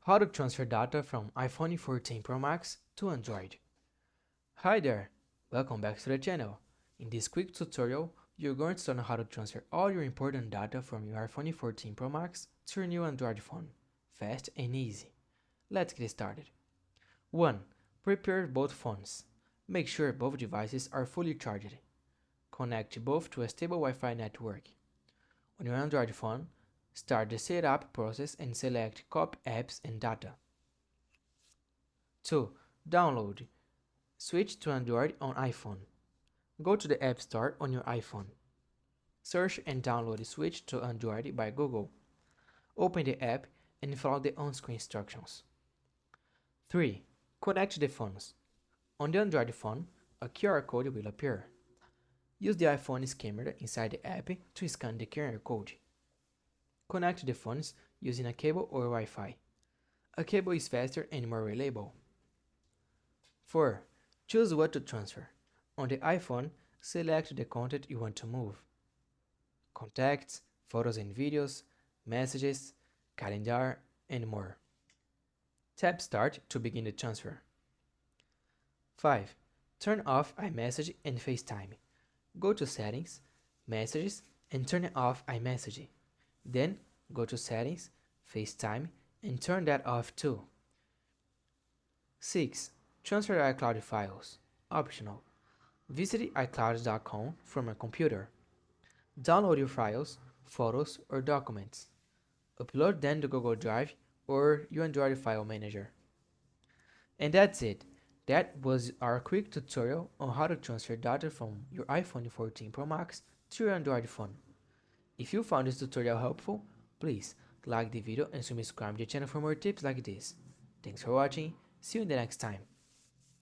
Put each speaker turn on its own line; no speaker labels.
How to transfer data from iPhone 14 Pro Max to Android. Hi there, welcome back to the channel. In this quick tutorial, you're going to learn how to transfer all your important data from your iPhone 14 Pro Max to your new Android phone, fast and easy. Let's get started. 1. Prepare both phones. Make sure both devices are fully charged. Connect both to a stable Wi-Fi network. On your Android phone, start the setup process and select Copy Apps and Data. 2. Download. Switch to Android on iPhone. Go to the App Store on your iPhone. Search and download Switch to Android by Google. Open the app and follow the on-screen instructions. 3. Connect the phones. On the Android phone, a QR code will appear. Use the iPhone's camera inside the app to scan the QR code. Connect the phones using a cable or Wi-Fi. A cable is faster and more reliable. 4. Choose what to transfer. On the iPhone, select the content you want to move. Contacts, photos and videos, messages, calendar, and more. Tap Start to begin the transfer. 5. Turn off iMessage and FaceTime. Go to Settings, Messages, and turn off iMessage. Then, go to Settings, FaceTime, and turn that off too. 6. Transfer iCloud files. Optional. Visit iCloud.com from a computer. Download your files, photos, or documents. Upload them to Google Drive or your Android file manager. And that's it. That was our quick tutorial on how to transfer data from your iPhone 14 Pro Max to your Android phone. If you found this tutorial helpful, please like the video and subscribe to the channel for more tips like this. Thanks for watching. See you in the next time.